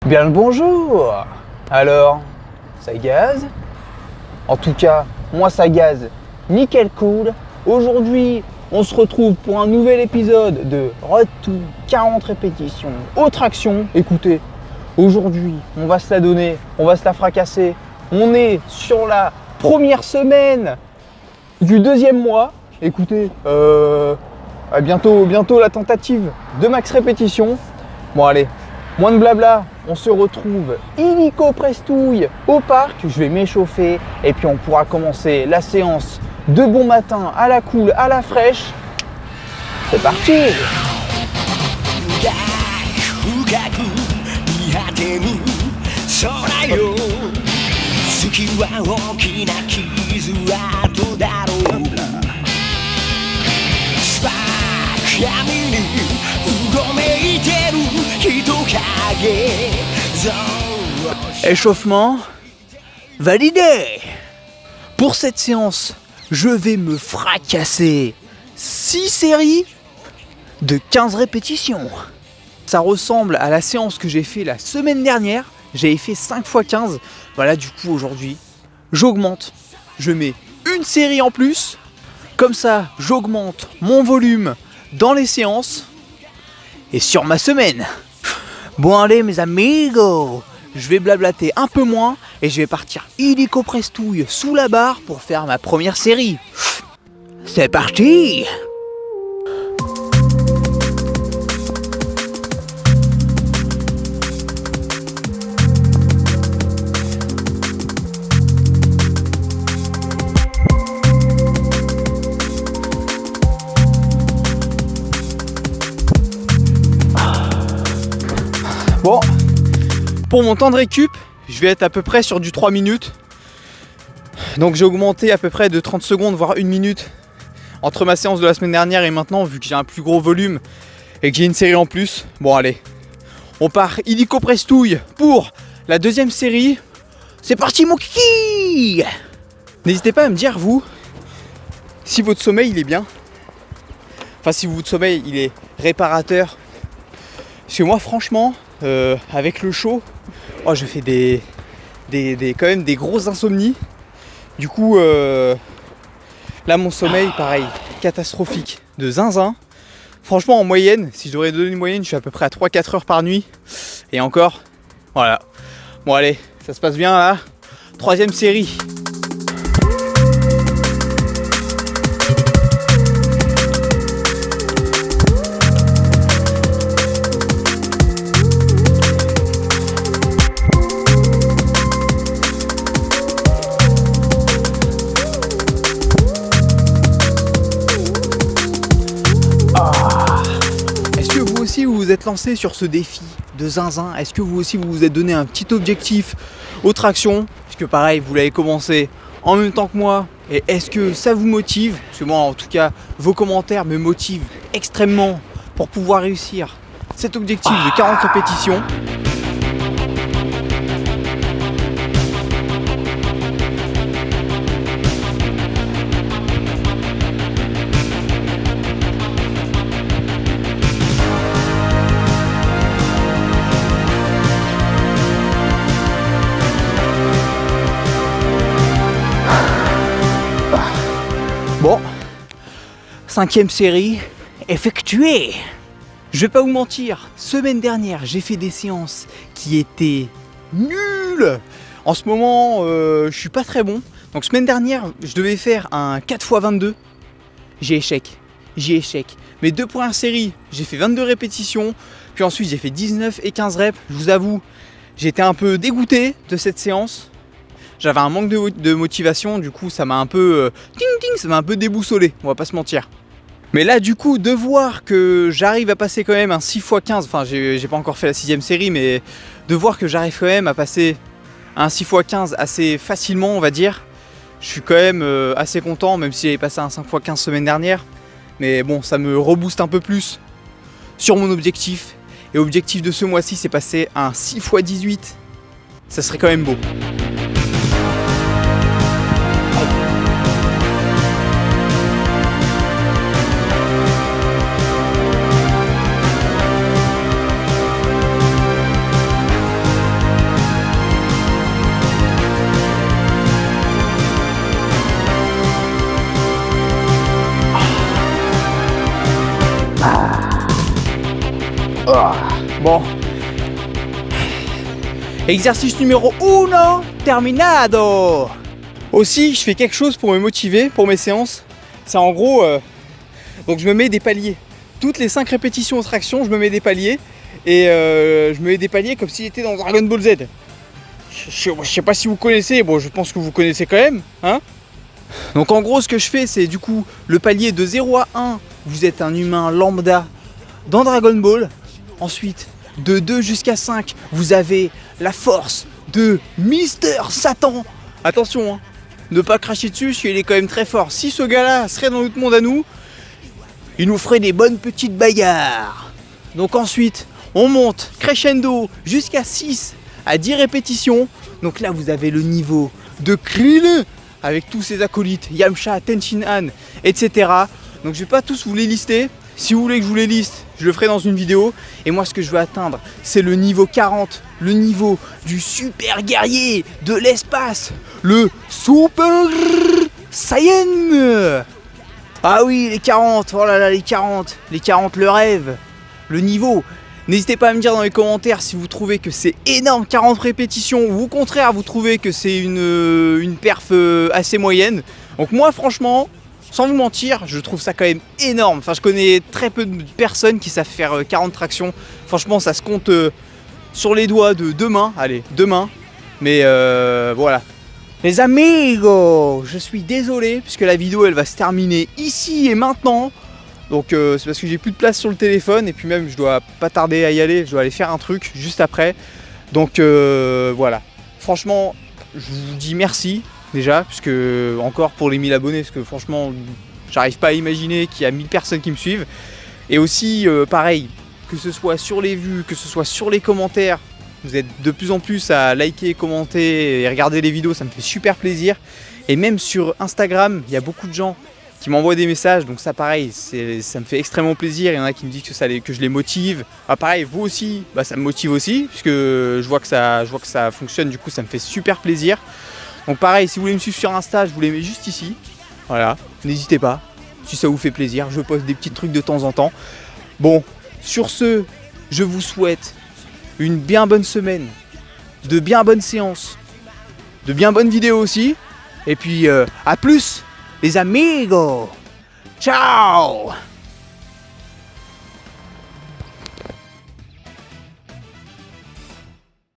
Bien le bonjour. Alors, ça gaze? En tout cas, moi ça gaze nickel cool. Aujourd'hui, on se retrouve pour un nouvel épisode de Road to 40 répétitions aux tractions. Écoutez, aujourd'hui, on va se la donner, on va se la fracasser. On est sur la première semaine du deuxième mois. Écoutez, bientôt la tentative de max répétition. Bon allez, moins de blabla, on se retrouve illico prestouille au parc. Je vais m'échauffer et puis on pourra commencer la séance de bon matin à la cool, à la fraîche. C'est parti! Échauffement validé. Pour cette séance, je vais me fracasser 6 séries de 15 répétitions. Ça ressemble à la séance que j'ai fait la semaine dernière. J'avais fait 5 x 15. Voilà, du coup aujourd'hui, j'augmente. Je mets une série en plus. Comme ça, j'augmente mon volume dans les séances et sur ma semaine. Bon allez mes amigos, je vais blablater un peu moins et je vais partir illico prestouille sous la barre pour faire ma première série. C'est parti! Bon, pour mon temps de récup, je vais être à peu près sur du 3 minutes. Donc j'ai augmenté à peu près de 30 secondes, voire 1 minute entre ma séance de la semaine dernière et maintenant, vu que j'ai un plus gros volume et que j'ai une série en plus. Bon allez, on part illico prestouille pour la deuxième série. C'est parti mon kiki! N'hésitez pas à me dire, vous, si votre sommeil il est bien. Enfin, si votre sommeil il est réparateur. Parce que moi franchement, avec le chaud, je fais quand même des grosses insomnies. Du coup, là mon sommeil, pareil, catastrophique, de zinzin. Franchement, en moyenne, si je devrais donner une moyenne, je suis à peu près à 3-4 heures par nuit. Et encore, voilà. Bon allez, ça se passe bien là. Troisième série. Vous vous êtes lancé sur ce défi de zinzin? Est-ce que vous aussi vous vous êtes donné un petit objectif aux tractions? Parce que pareil, vous l'avez commencé en même temps que moi. Et est-ce que ça vous motive? Parce que moi en tout cas, vos commentaires me motivent extrêmement pour pouvoir réussir cet objectif de 40 répétitions. Bon, 5e série effectuée. Je vais pas vous mentir, semaine dernière j'ai fait des séances qui étaient nulles. En ce moment, je suis pas très bon. Donc semaine dernière, je devais faire un 4x22. J'ai échec. Mes 2 premières séries, j'ai fait 22 répétitions. Puis ensuite j'ai fait 19 et 15 reps. Je vous avoue, j'étais un peu dégoûté de cette séance. J'avais un manque de motivation, du coup ça m'a un peu ça m'a un peu déboussolé, on va pas se mentir. Mais là du coup de voir que j'arrive à passer quand même un 6x15, enfin j'ai pas encore fait la 6e série, mais de voir que j'arrive quand même à passer un 6x15 assez facilement on va dire, je suis quand même assez content, même si j'avais passé un 5x15 semaine dernière. Mais bon, ça me rebooste un peu plus sur mon objectif. Et objectif de ce mois-ci, c'est passer un 6x18. Ça serait quand même beau. Bon. Exercice numéro 1, terminado. Aussi, je fais quelque chose pour me motiver pour mes séances. C'est en gros, donc je me mets des paliers. Toutes les 5 répétitions aux tractions, je me mets des paliers. Et je me mets des paliers comme s'il était dans Dragon Ball Z. Je sais pas si vous connaissez, bon je pense que vous connaissez quand même, hein. Donc en gros ce que je fais c'est du coup le palier de 0 à 1, vous êtes un humain lambda dans Dragon Ball. Ensuite de 2 jusqu'à 5, vous avez la force de Mister Satan. Attention, hein, ne pas cracher dessus parce qu'il est quand même très fort. Si ce gars-là serait dans notre monde à nous, il nous ferait des bonnes petites bagarres. Donc ensuite, on monte crescendo jusqu'à 6 à 10 répétitions. Donc là, vous avez le niveau de Krillin avec tous ses acolytes, Yamcha, Tenshinhan, etc. Donc je vais pas tous vous les lister. Si vous voulez que je vous les liste, je le ferai dans une vidéo. Et moi, ce que je veux atteindre, c'est le niveau 40, le niveau du super guerrier de l'espace, le Super Saiyan. Ah oui, les 40, oh là là, les 40, le rêve, le niveau. N'hésitez pas à me dire dans les commentaires si vous trouvez que c'est énorme, 40 répétitions, ou au contraire, vous trouvez que c'est une perf assez moyenne. Donc moi, franchement, sans vous mentir, je trouve ça quand même énorme. Enfin, je connais très peu de personnes qui savent faire 40 tractions. Franchement, ça se compte sur les doigts de 2 mains. Allez, 2 mains. Mais voilà. Les amigos, je suis désolé puisque la vidéo elle va se terminer ici et maintenant. Donc c'est parce que j'ai plus de place sur le téléphone et puis même je dois pas tarder à y aller, je dois aller faire un truc juste après. Donc voilà, franchement je vous dis merci déjà, puisque encore pour les 1000 abonnés, parce que franchement j'arrive pas à imaginer qu'il y a 1000 personnes qui me suivent. Et aussi pareil, que ce soit sur les vues, que ce soit sur les commentaires, vous êtes de plus en plus à liker, commenter et regarder les vidéos, ça me fait super plaisir. Et même sur Instagram, il y a beaucoup de gens qui m'envoient des messages, donc ça pareil, ça me fait extrêmement plaisir. Il y en a qui me disent que je les motive. Ah, pareil, vous aussi, bah, ça me motive aussi, puisque je vois que ça fonctionne, du coup ça me fait super plaisir. Donc pareil, si vous voulez me suivre sur Insta, je vous les mets juste ici. Voilà, n'hésitez pas, si ça vous fait plaisir, je poste des petits trucs de temps en temps. Bon, sur ce, je vous souhaite une bien bonne semaine, de bien bonnes séances, de bien bonnes vidéos aussi. Et puis à plus les amigos. Ciao.